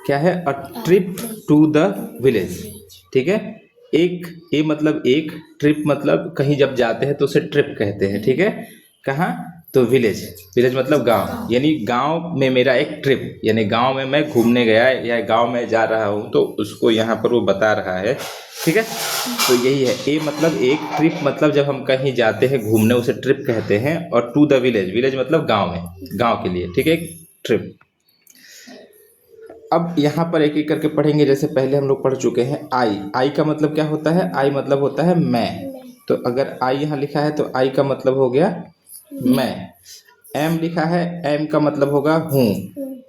क्या है, a trip to the village. ठीक है, एक ए मतलब एक, ट्रिप मतलब कहीं जब जाते हैं तो उसे ट्रिप कहते हैं। ठीक है, कहाँ, तो विलेज, विलेज मतलब गांव, यानी गांव में मेरा एक ट्रिप, यानी गांव में मैं घूमने गया या गांव में जा रहा हूँ, तो उसको यहाँ पर वो बता रहा है। ठीक है, तो यही है, ए मतलब एक, ट्रिप मतलब जब हम कहीं जाते हैं घूमने उसे ट्रिप कहते हैं, और टू द विलेज, विलेज मतलब गांव में, गांव के लिए। ठीक है, ट्रिप। अब यहाँ पर एक एक करके पढ़ेंगे, जैसे पहले हम लोग पढ़ चुके हैं। आई, आई का मतलब क्या होता है, आई मतलब होता है मैं। तो अगर आई यहाँ लिखा है तो आई का मतलब हो गया मैं। एम लिखा है, एम का मतलब होगा हूँ।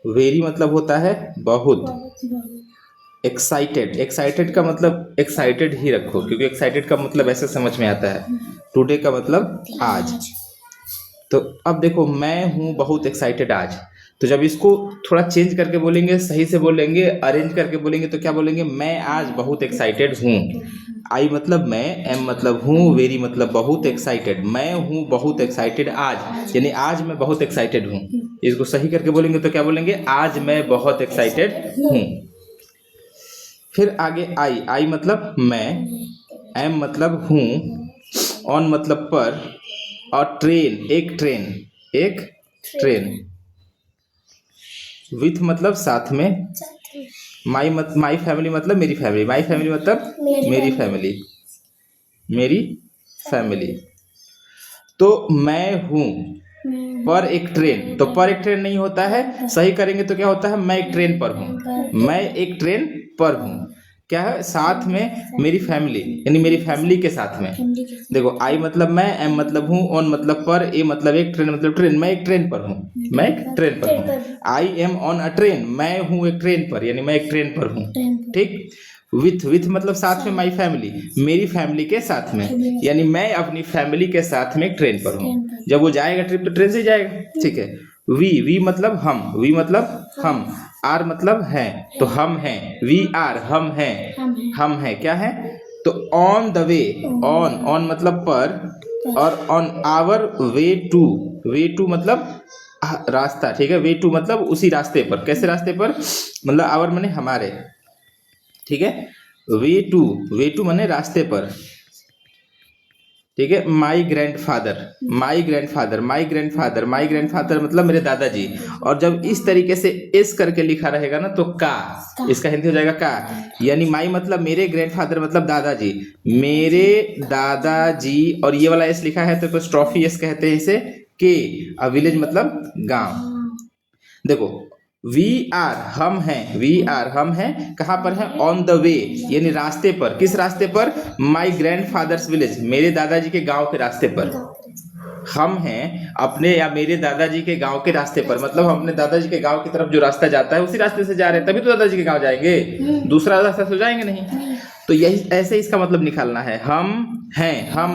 वेरी मतलब होता है बहुत। एक्साइटेड, एक्साइटेड का मतलब एक्साइटेड ही रखो, क्योंकि एक्साइटेड का मतलब ऐसे समझ में आता है। टुडे का मतलब आज। तो अब देखो, मैं हूँ बहुत एक्साइटेड आज, तो जब इसको थोड़ा चेंज करके बोलेंगे, सही से बोलेंगे, अरेंज करके बोलेंगे, तो क्या बोलेंगे, मैं आज बहुत एक्साइटेड हूँ। आई मतलब मैं, एम मतलब हूँ, वेरी मतलब बहुत, एक्साइटेड, मैं हूँ बहुत एक्साइटेड आज, यानी आज मैं बहुत एक्साइटेड हूँ। इसको सही करके बोलेंगे तो क्या बोलेंगे, आज मैं बहुत एक्साइटेड हूँ। फिर आगे आई, आई मतलब मैं, एम मतलब हूँ, ऑन मतलब पर, और ट्रेन, एक ट्रेन, एक ट्रेन। विथ मतलब साथ में, माई फैमिली मतलब मेरी फैमिली, माई फैमिली मतलब मेरी फैमिली, मेरी फैमिली। तो मैं हूँ पर एक ट्रेन, तो पर एक ट्रेन नहीं होता है, सही करेंगे तो क्या होता है, मैं एक ट्रेन पर हूँ, मैं एक ट्रेन पर हूँ। क्या है, साथ में मेरी फैमिली, यानी मेरी फैमिली के साथ में। देखो, आई मतलब मैं, एम मतलब हूँ, ऑन मतलब पर, ए मतलब एक, ट्रेन मतलब ट्रेन, मैं एक ट्रेन पर हूँ, मैं एक ट्रेन पर हूँ। I am on a train, मैं हूँ एक ट्रेन पर, यानी मैं एक ट्रेन पर हूँ। ठीक। विथ, विथ मतलब साथ में, माई फैमिली, मेरी फैमिली के साथ में, यानी मैं अपनी फैमिली के साथ में ट्रेन पर हूँ। जब वो जाएगा ट्रिप तो ट्रेन से जाएगा। ठीक है। वी, वी मतलब हम, वी मतलब हम, आर मतलब है, तो हम हैं, वी आर, हम हैं, हम हैं, क्या है, तो on the way, on, on मतलब पर, और on our way to, way to मतलब रास्ता। ठीक है, वे टू मतलब उसी रास्ते पर, कैसे रास्ते पर, मतलब आवर माने हमारे। ठीक है, वे टू, वे टू माने रास्ते पर। ठीक है, माई ग्रैंडफादर, माई ग्रैंडफादर, माई ग्रैंडफादर, माई ग्रैंडफादर मतलब मेरे दादाजी। और जब इस तरीके से एस करके लिखा रहेगा ना तो का, इसका हिंदी हो जाएगा का, यानी माई मतलब मेरे, ग्रैंडफादर मतलब दादाजी, मेरे दादाजी। और ये वाला एस लिखा है तो स्ट्रॉफी एस कहते हैं इसे, के। अब विलेज मतलब गांव। देखो, वी आर हम हैं, वी आर हम हैं, कहाँ पर हैं, ऑन द वे, यानी रास्ते पर। किस रास्ते पर, माई ग्रैंड फादर्स विलेज, मेरे दादाजी के गांव के रास्ते पर। हम हैं अपने या मेरे दादाजी के गांव के रास्ते पर, मतलब हम अपने दादाजी के गांव की तरफ जो रास्ता जाता है उसी रास्ते से जा रहे हैं, तभी तो दादाजी के गांव जाएंगे, दूसरा रास्ता से जाएंगे नहीं। तो यही ऐसे इसका मतलब निकालना है, हम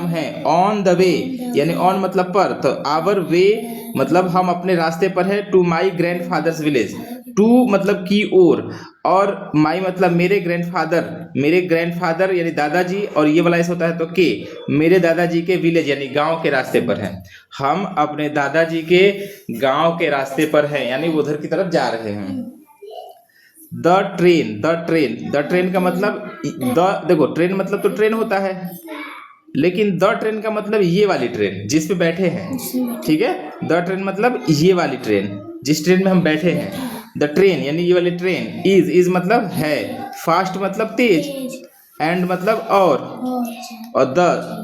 हैं ऑन द वे, यानी ऑन मतलब पर, तो आवर वे मतलब हम अपने रास्ते पर है, to my grandfather's village, to मतलब की ओर, और माई मतलब मेरे ग्रैंडफादर, मेरे ग्रैंडफादर यानी दादाजी, और ये वाला ऐसा होता है तो के, मेरे दादाजी के विलेज यानी गांव के रास्ते पर हैं। हम अपने दादाजी के गांव के रास्ते पर हैं, यानी वो उधर की तरफ जा रहे हैं। The train, the train, the train का मतलब, द देखो ट्रेन मतलब तो ट्रेन होता है, लेकिन द ट्रेन का मतलब ये वाली ट्रेन जिस पे बैठे हैं। ठीक है, द ट्रेन मतलब ये वाली ट्रेन जिस ट्रेन में हम बैठे हैं। द ट्रेन यानी ये वाली ट्रेन, इज मतलब है, फास्ट मतलब तेज, एंड मतलब और द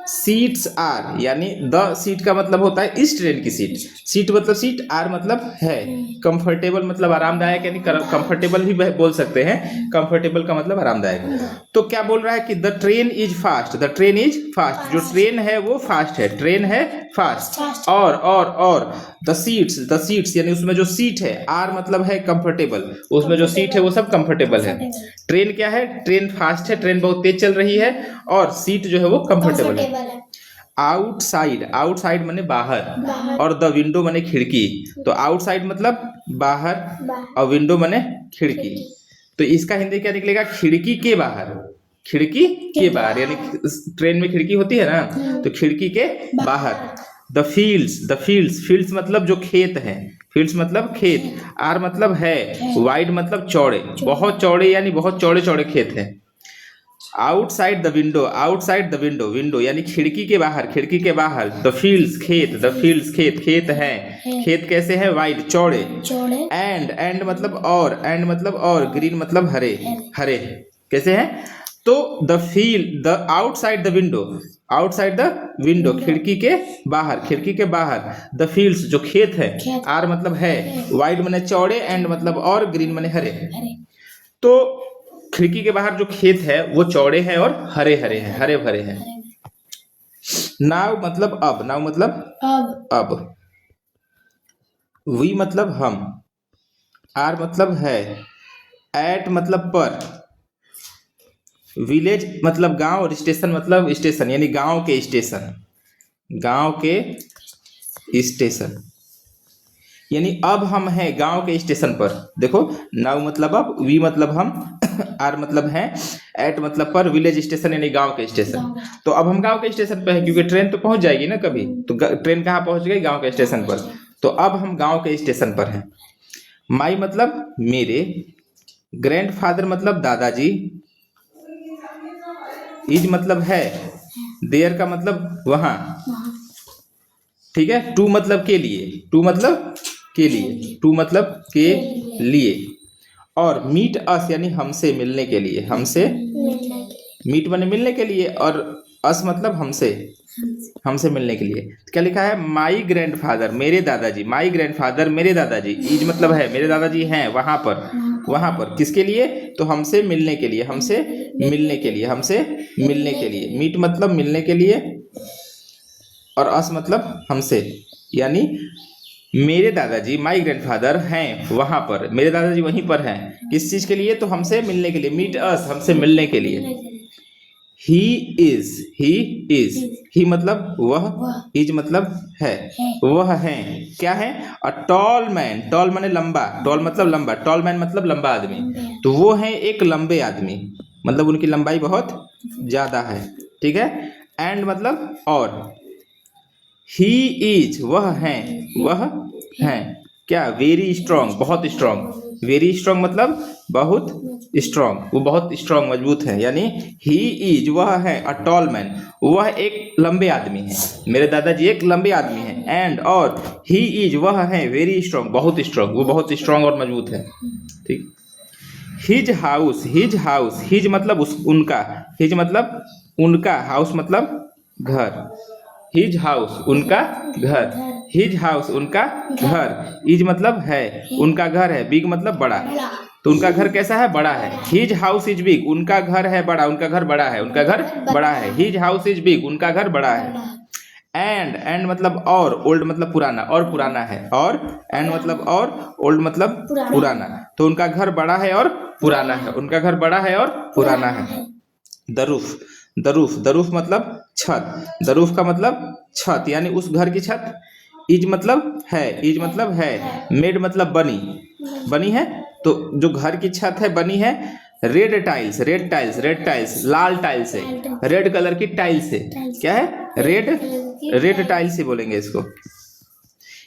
सीट्स आर, यानी द सीट का मतलब होता है इस ट्रेन की सीट, सीट मतलब सीट, आर मतलब है, कंफर्टेबल मतलब आरामदायक, यानी कंफर्टेबल भी बोल सकते हैं, कंफर्टेबल का मतलब आरामदायक। तो क्या बोल रहा है कि the train is fast, the train is fast, जो ट्रेन है वो फास्ट है, ट्रेन है फास्ट। और द सीट्स यानी उसमें जो सीट है, आर मतलब है कंफर्टेबल, उसमें जो सीट है वो सब कंफर्टेबल है। ट्रेन क्या है, ट्रेन फास्ट है, ट्रेन बहुत तेज चल रही है, और सीट जो है वो कंफर्टेबल है। आउटसाइड, आउटसाइड माने बाहर, और द विंडो माने खिड़की। तो आउटसाइड मतलब बाहर, और विंडो माने खिड़की। तो इसका हिंदी क्या निकलेगा, खिड़की के बाहर, खिड़की के बाहर, यानी ट्रेन में खिड़की होती है ना, तो खिड़की के बाहर। The fields, the fields, fields मतलब जो खेत है, फील्ड्स मतलब खेत, आर मतलब है, वाइड मतलब चौड़े, बहुत चौड़े यानी बहुत चौड़े चौड़े खेत हैं। Outside the window, outside the window, window यानी खिड़की के बाहर, खिड़की के बाहर। द फील्ड्स खेत, द फील्ड्स खेत, खेत है, खेत कैसे है, वाइड चौड़े। एंड मतलब और, एंड मतलब और, ग्रीन मतलब हरे, हरे कैसे है। तो the field, the outside the window, outside the window खिड़की के बाहर, खिड़की के बाहर। द फील्ड्स जो खेत है, आर मतलब है, वाइड माने चौड़े, एंड मतलब और, ग्रीन माने हरे। तो खिड़की के बाहर जो खेत है वो चौड़े हैं और हरे हरे हैं, हरे भरे हैं। नाउ मतलब अब, नाउ मतलब अब। वी मतलब हम, आर मतलब है, एट मतलब पर, विलेज मतलब गांव, और स्टेशन मतलब स्टेशन यानी गांव के स्टेशन, गांव के स्टेशन यानी अब हम हैं गांव के स्टेशन पर। देखो नाउ मतलब अब, वी मतलब हम, आर मतलब है, एट मतलब पर, विलेज स्टेशन यानी गांव के स्टेशन। तो अब हम गांव के स्टेशन पर हैं क्योंकि ट्रेन तो पहुंच जाएगी ना कभी, तो ट्रेन कहाँ पहुंच गई, गांव के स्टेशन पर। तो अब हम गांव के स्टेशन पर हैं। माई मतलब मेरे, ग्रैंडफादर मतलब दादाजी, इज मतलब है, देयर का मतलब वहां, ठीक है। टू मतलब के लिए, टू मतलब के लिए, टू मतलब के लिए। और मीट अस यानी हमसे, मिलने के लिए, हमसे, मीट माने मिलने के लिए, और अस मतलब हमसे, हमसे मिलने के लिए। क्या लिखा है, माई ग्रैंडफादर मेरे दादाजी, माई ग्रैंडफादर मेरे दादाजी, इज मतलब है मेरे दादाजी हैं वहां पर, वहां पर किसके लिए, तो हमसे मिलने के लिए, हमसे मिलने के लिए, हमसे मिलने के लिए। मीट मतलब मिलने के लिए, और अस मतलब हमसे, यानी मेरे दादाजी माई ग्रैंडफादर हैं वहां पर, मेरे दादाजी वहीं पर हैं, किस चीज के लिए, तो हमसे मिलने के लिए, मीट अस हमसे मिलने के लिए। ही इज, ही इज, ही मतलब वह, इज मतलब है, वह है, क्या है, अ टॉल मैन, टॉल माने लंबा, टॉल मतलब लंबा, टॉल मैन मतलब लंबा आदमी। तो वो है एक लंबे आदमी, मतलब उनकी लंबाई बहुत ज्यादा है, ठीक है। एंड मतलब और, ही इज वह है, वह है क्या, वेरी स्ट्रांग बहुत स्ट्रांग, वेरी स्ट्रांग मतलब बहुत स्ट्रांग, वो बहुत स्ट्रांग मजबूत है। यानी ही इज वह है, अ टॉल मैन वह एक लंबे आदमी है, मेरे दादाजी एक लंबे आदमी है। एंड और ही इज वह है, वेरी स्ट्रांग बहुत स्ट्रांग, वो बहुत स्ट्रांग और मजबूत है, ठीक। His house, his house, his मतलब उनका, हिज मतलब उनका, हाउस मतलब घर, हिज हाउस उनका घर, हिज हाउस उनका घर, इज मतलब है, उनका घर है, बिग मतलब बड़ा, तो उनका घर कैसा है, बड़ा है। हिज हाउस इज बिग, उनका घर है बड़ा, उनका घर बड़ा है, उनका घर बड़ा है। हिज हाउस इज बिग, उनका घर बड़ा है। एंड मतलब और, ओल्ड मतलब पुराना, और पुराना है, और एंड मतलब और, ओल्ड मतलब पुराना, तो उनका घर बड़ा है और पुराना है, उनका घर बड़ा है और पुराना है। The roof, the roof, the roof मतलब छत, द रूफ का मतलब छत यानी उस घर की छत। इज मतलब है, इज मतलब है, मेड मतलब बनी, बनी है, तो जो घर की छत है बनी है red tiles, red tiles, red tiles लाल टाइल्स से, रेड कलर की टाइल्स से, क्या है, रेड, रेड टाइल्स से बोलेंगे इसको।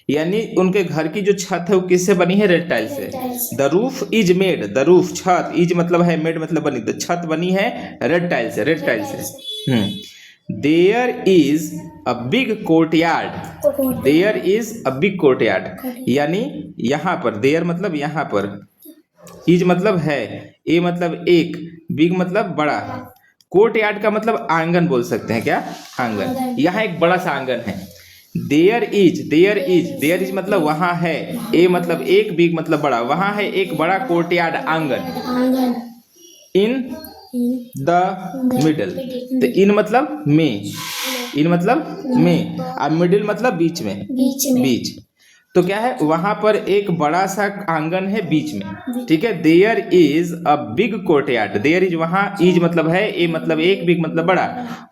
यानी उनके घर की जो छत है वो किससे बनी है, रेड टाइल से। The roof is made, the roof छत, इज मतलब है, मेड मतलब बनी, तो छत बनी है रेड टाइल से, रेड टाइल से। There is a big courtyard, there is a big courtyard यानी यहाँ पर, देयर मतलब यहाँ पर, इज मतलब है, ए मतलब एक, बिग मतलब बड़ा, कोर्टयार्ड का मतलब आंगन बोल सकते हैं, क्या, आंगन, यहाँ एक बड़ा सा आंगन है। There is, there is, there is मतलब वहां है, ए मतलब एक, बिग मतलब बड़ा, वहां है एक बड़ा कोर्टयार्ड आंगन। इन द मिडल, तो इन मतलब में, इन मतलब में, और मिडिल मतलब बीच में, बीच। तो क्या है, वहां पर एक बड़ा सा आंगन है बीच में, ठीक है। There is a big courtyard, there is वहां, इज मतलब है, ए मतलब एक, बिग मतलब बड़ा,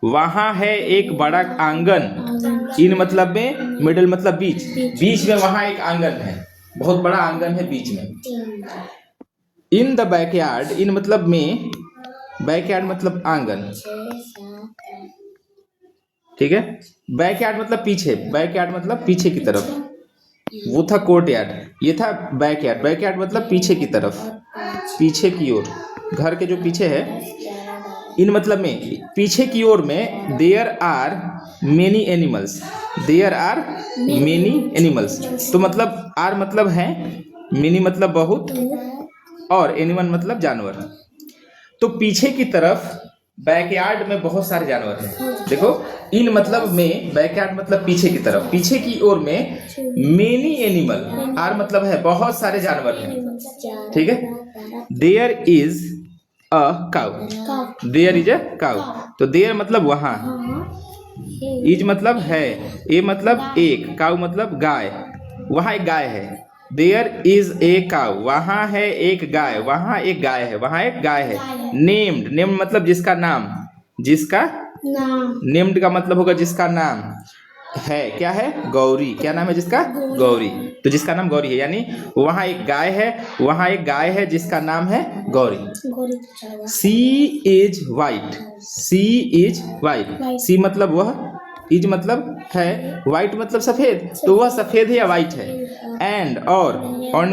वहां है एक बड़ा आंगन, इन मतलब में, मिडिल मतलब बीच, बीच में वहां एक आंगन है, बहुत बड़ा आंगन है बीच में। इन द बैकयार्ड, इन मतलब में, बैकयार्ड मतलब आंगन, ठीक है। बैकयार्ड मतलब पीछे, बैकयार्ड मतलब पीछे की तरफ, वो था कोर्ट यार्ड, ये था बैक यार्ड। बैक यार्ड मतलब पीछे की तरफ, पीछे की ओर, घर के जो पीछे है। इन मतलब में पीछे की ओर में there are many animals, there are many animals. तो मतलब आर मतलब है, मेनी मतलब बहुत, और एनिमल मतलब जानवर। तो पीछे की तरफ बैकयार्ड में बहुत सारे जानवर हैं। देखो इन मतलब में बैकयार्ड मतलब पीछे की तरफ, पीछे की ओर में मेनी एनिमल, आर मतलब है बहुत सारे जानवर हैं। ठीक है। There is a cow, there is a cow. तो देयर मतलब वहां, इज मतलब है, ए मतलब एक, काउ मतलब गाय, वहां एक गाय है। देयर इज ए काउ, वहां है एक गाय, वहां एक गाय है, वहां एक गाय है। नेम्ड, नेम्ड मतलब जिसका नाम, जिसका नाम, नेम्ड का मतलब होगा जिसका नाम है। क्या है? गौरी। क्या नाम है जिसका? गौरी। तो जिसका नाम गौरी है, यानी वहां एक गाय है, वहां एक गाय है जिसका नाम है Gauri. She is white, she is white, she मतलब वह, इज मतलब है, वाइट मतलब सफेद, तो वह सफेद है या वाइट है। एंड और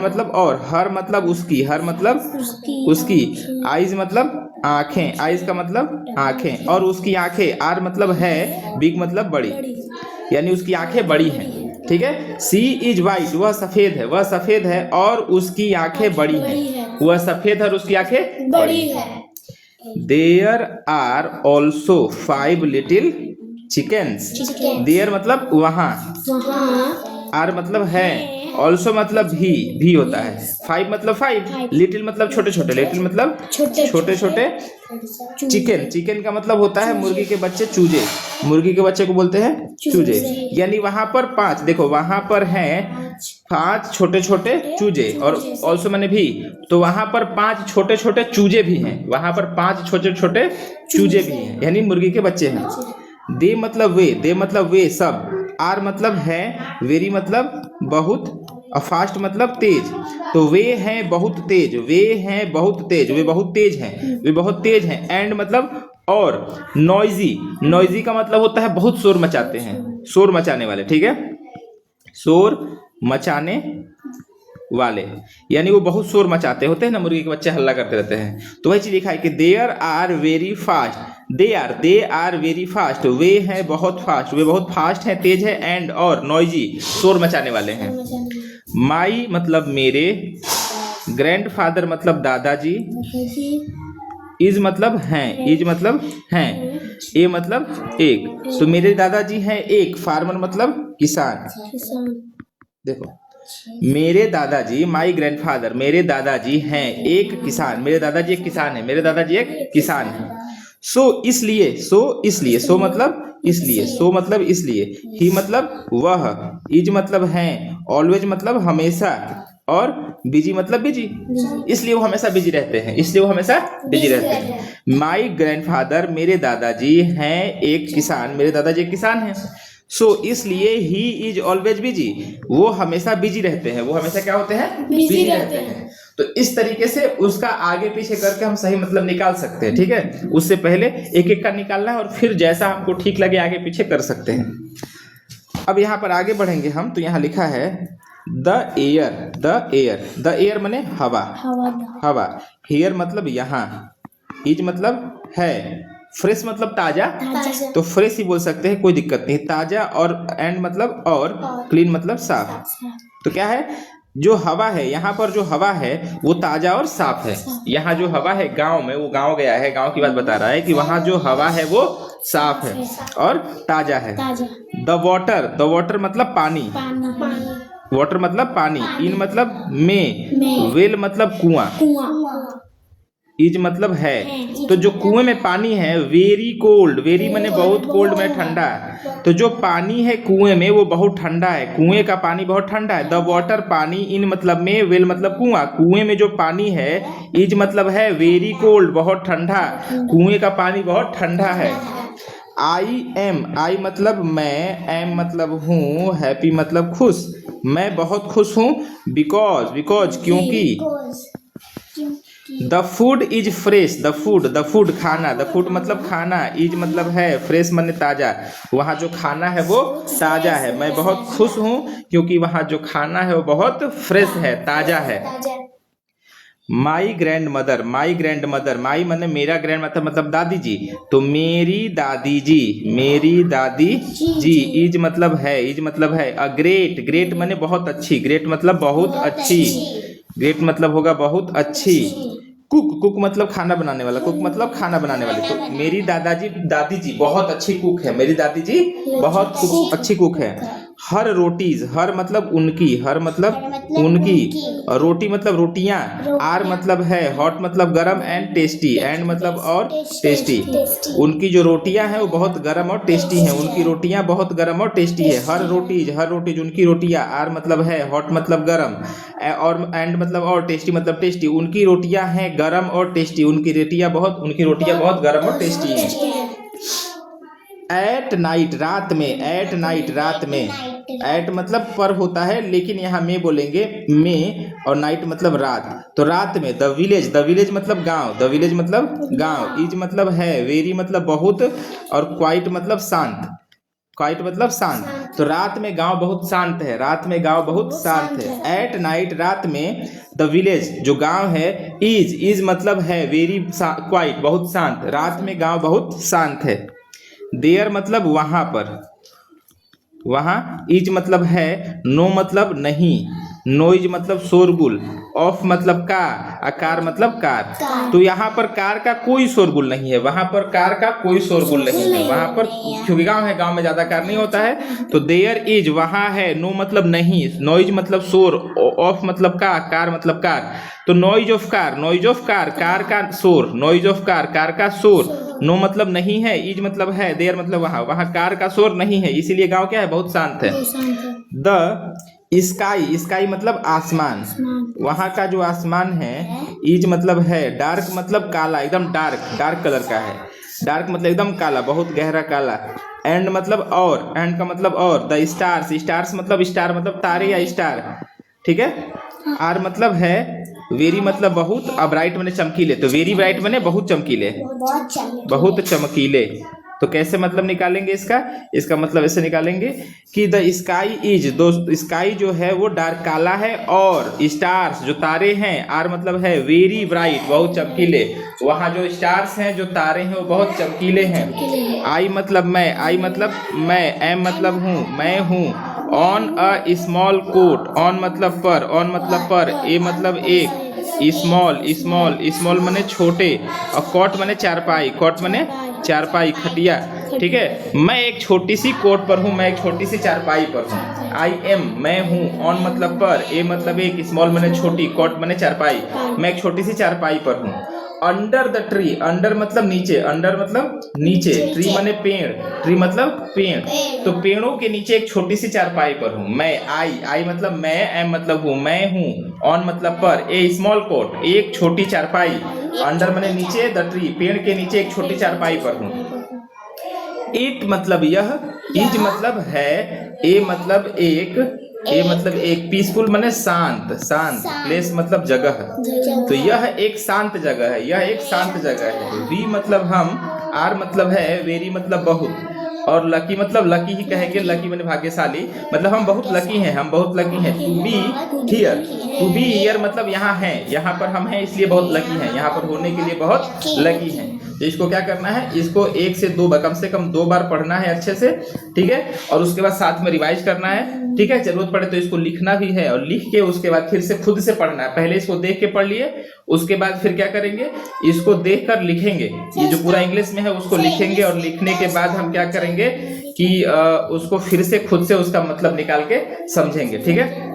मतलब और, हर मतलब उसकी, हर मतलब उसकी, आइज मतलब आंखें, आइज का मतलब आंखें, और उसकी आंखें, आर मतलब है, बिग मतलब बड़ी, यानी उसकी आंखें बड़ी हैं। ठीक है। सी इज वाइट, वह सफेद है, वह सफेद है और उसकी आंखें बड़ी हैं, वह सफेद है और उसकी आंखें बड़ी है। There are also 5 little chickens, there मतलब वहां, आर मतलब है, ऑल्सो मतलब भी होता है, 5 मतलब 5, लिटिल मतलब छोटे छोटे, लिटिल मतलब छोटे छोटे, चिकन, चिकन का मतलब होता है मुर्गी के बच्चे, चूजे, मुर्गी के बच्चे को बोलते हैं चूजे। यानी वहां पर 5, देखो वहां पर हैं 5 छोटे छोटे चूजे, और ऑल्सो मैंने भी, तो वहां पर 5 छोटे छोटे चूजे भी हैं, वहां पर 5 छोटे छोटे चूजे भी हैं, यानी मुर्गी के बच्चे हैं। दे मतलब वे, दे मतलब वे सब, आर मतलब है, वेरी मतलब बहुत, और फास्ट मतलब तेज। तो वे हैं बहुत तेज, वे हैं बहुत तेज, वे बहुत तेज हैं, वे बहुत तेज हैं। एंड मतलब और, नॉइजी, नॉइजी का मतलब होता है बहुत शोर मचाते हैं, शोर मचाने वाले। ठीक है, शोर मचाने वाले, यानी वो बहुत शोर मचाते होते हैं ना, मुर्गी के बच्चे हल्ला करते रहते हैं। तो वही चीज लिखा है कि there are very fast, they are very fast, वे हैं बहुत फास्ट, वे बहुत फास्ट हैं, तेज है। एंड और नॉइजी, शोर मचाने वाले हैं। माई मतलब मेरे, ग्रैंडफादर मतलब दादाजी, इज मतलब हैं, इज मतलब हैं, ए मतलब एक, तो मेरे दादाजी हैं एक, फार्मर मतलब किसान। देखो मेरे दादाजी, माई ग्रैंडफादर, मेरे दादाजी हैं एक किसान, मेरे दादाजी एक किसान है, मेरे दादाजी एक किसान है। सो इसलिए, सो इसलिए, सो मतलब इसलिए, सो मतलब इसलिए, ही मतलब वह, इज मतलब हैं, ऑलवेज मतलब हमेशा, और बिजी मतलब बिजी, इसलिए वो हमेशा बिजी रहते हैं, इसलिए वो हमेशा बिजी रहते हैं। माई ग्रैंडफादर, मेरे दादाजी हैं एक किसान, मेरे दादाजी एक किसान हैं। सो इसलिए ही इज ऑलवेज बिजी, वो हमेशा बिजी रहते हैं, वो हमेशा क्या होते हैं? बिजी रहते हैं। तो इस तरीके से उसका आगे पीछे करके हम सही मतलब निकाल सकते हैं। ठीक है, उससे पहले एक एक का निकालना है और फिर जैसा हमको ठीक लगे आगे पीछे कर सकते हैं। अब यहाँ पर आगे बढ़ेंगे हम, तो यहाँ लिखा है the air, the air, the air माने हवा, हवा, हेयर मतलब यहाँ, इज मतलब है, फ्रेश मतलब ताजा, तो फ्रेश ही बोल सकते हैं, कोई दिक्कत नहीं, ताजा। और एंड मतलब और, क्लीन मतलब साफ। तो क्या है, जो हवा है, यहाँ पर जो हवा है वो ताजा और साफ है। यहाँ जो हवा है गांव में, वो गांव गया है, गांव की बात बता रहा है कि वहाँ जो हवा है वो साफ है और ताजा है। द वाटर, द वाटर मतलब पानी, वाटर मतलब पानी, इन मतलब में, वेल मतलब कुआं, इज मतलब है, तो जो कुएं में पानी है, वेरी कोल्ड, वेरी माने बहुत, कोल्ड में ठंडा, तो जो पानी है कुएं में वो बहुत ठंडा है, कुएं का पानी बहुत ठंडा है। द वाटर पानी, इन मतलब में, वेल मतलब कुआं, कुएं में जो पानी है, इज मतलब है वेरी कोल्ड बहुत ठंडा, कुएं का पानी बहुत ठंडा है। आई एम, आई मतलब मैं, एम मतलब हूँ, हैप्पी मतलब खुश, मैं बहुत खुश हूँ। बिकॉज, बिकॉज क्योंकि, the food is fresh, the food खाना, द फूड मतलब खाना, इज मतलब है, फ्रेश माने ताज़ा, वहाँ जो खाना है वो ताज़ा है। मैं बहुत खुश हूँ क्योंकि वहाँ जो खाना है वो बहुत फ्रेश है, ताज़ा है। माई ग्रैंड मदर, माई माने मेरा, ग्रैंड मदर मतलब दादी जी, तो मेरी दादी जी, इज मतलब है, अ ग्रेट माने बहुत अच्छी, ग्रेट मतलब बहुत अच्छी, ग्रेट मतलब होगा बहुत अच्छी। कुक मतलब खाना बनाने वाला, कुक मतलब खाना बनाने वाली, तो मेरी दादी जी बहुत अच्छी कुक है, मेरी दादी जी बहुत अच्छी कुक है। हर रोटीज, हर मतलब उनकी, और रोटी मतलब रोटियां, आर मतलब है, हॉट मतलब गरम, एंड टेस्टी, एंड मतलब और टेस्टी, उनकी जो रोटियां हैं वो बहुत गरम और टेस्टी हैं, उनकी रोटियां बहुत गरम और टेस्टी है। हर रोटीज उनकी रोटियां, आर मतलब है, हॉट मतलब गरम, और एंड मतलब और, टेस्टी मतलब टेस्टी, उनकी रोटियां हैं गरम और टेस्टी, उनकी रोटियां बहुत गरम और टेस्टी हैं। एट नाइट रात में, एट मतलब पर होता है लेकिन यहाँ में बोलेंगे में, और नाइट मतलब रात, तो रात में। द विलेज मतलब गांव, इज मतलब है, वेरी मतलब बहुत, और क्वाइट मतलब शांत, तो रात में गांव बहुत शांत है, एट नाइट रात में। द विलेज जो गांव है, इज मतलब है, वेरी क्वाइट बहुत शांत, रात में गांव बहुत शांत है। देयर मतलब वहां, इज मतलब है, नो मतलब नहीं, नोइज मतलब शोरगुल, ऑफ मतलब का, कार मतलब कार, तो यहाँ पर कार का कोई शोरगुल नहीं है, वहां पर कार का कोई शोरगुल नहीं है, वहां पर क्योंकि गांव है, गांव में ज्यादा कार नहीं होता है, तो देयर इज वहां है, नो मतलब नहीं, नॉइज मतलब शोर, ऑफ मतलब का, कार मतलब कार, तो नॉइज ऑफ कार, कार का शोर, नॉइज ऑफ कार का शोर, नो मतलब नहीं है, इज मतलब है, देयर मतलब वहां कार का शोर नहीं है, इसीलिए गांव क्या है, बहुत शांत है। द स्काई मतलब आसमान, वहां का जो आसमान है, इज मतलब है, डार्क मतलब काला, एकदम डार्क कलर का है, डार्क मतलब एकदम काला, बहुत गहरा काला, एंड मतलब और, एंड का मतलब और। द स्टार्स मतलब स्टार तारे या स्टार, ठीक है। आर मतलब है, वेरी मतलब बहुत, अब ब्राइट माने चमकीले, तो वेरी ब्राइट माने बहुत चमकीले, तो कैसे मतलब निकालेंगे इसका मतलब ऐसे निकालेंगे कि द स्काई जो है वो डार्क काला है, और स्टार्स जो तारे हैं, आर मतलब है, वेरी ब्राइट बहुत चमकीले, वहाँ जो स्टार्स हैं, जो तारे हैं वो बहुत चमकीले हैं। आई मतलब मैं, एम मतलब हूँ, मैं हूँ। On a small cot, on मतलब पर, ए मतलब एक, स्मॉल माने छोटे, और कॉट माने चारपाई, खटिया, ठीक है। मैं एक छोटी सी कोट पर हूँ, मैं एक छोटी सी चारपाई पर हूँ। आई एम मैं हूँ, ऑन मतलब पर, ए मतलब एक, स्मॉल माने छोटी, कॉट माने चारपाई, मैं एक छोटी सी चारपाई पर हूँ। अंडर द ट्री, अंडर मतलब नीचे, ट्री माने पेड़, ट्री मतलब पेड़, तो पेड़ों के नीचे एक छोटी सी चारपाई पर हूँ मैं। आई मतलब मैं, एम मतलब हूँ, मैं हूँ, ऑन मतलब पर, ए स्मॉल कोट एक छोटी चारपाई, अंडर माने नीचे, द ट्री पेड़ के नीचे एक छोटी चारपाई पर हूँ। इट मतलब यह, इज मतलब है, ए मतलब एक, पीसफुल माने शांत, प्लेस मतलब जगह, तो यह एक शांत जगह है। वी मतलब हम, आर मतलब है, वेरी मतलब बहुत, और लकी मतलब लकी ही कहेंगे, लकी माने भाग्यशाली, मतलब हम बहुत लकी हैं, टू बी हियर मतलब यहाँ है, यहाँ पर हम हैं इसलिए बहुत लकी हैं, यहाँ पर होने के लिए बहुत लकी हैं। तो इसको क्या करना है, इसको 1 से 2 बार, कम से कम 2 बार पढ़ना है अच्छे से, ठीक है, और उसके बाद साथ में रिवाइज करना है, ठीक है। जरूरत पड़े तो इसको लिखना भी है, और लिख के उसके बाद फिर से खुद से पढ़ना है। पहले इसको देख के पढ़ लिए, उसके बाद फिर क्या करेंगे, इसको देख कर लिखेंगे, ये जो पूरा इंग्लिश में है उसको लिखेंगे, और लिखने के बाद हम क्या करेंगे कि उसको फिर से खुद से उसका मतलब निकाल के समझेंगे, ठीक है।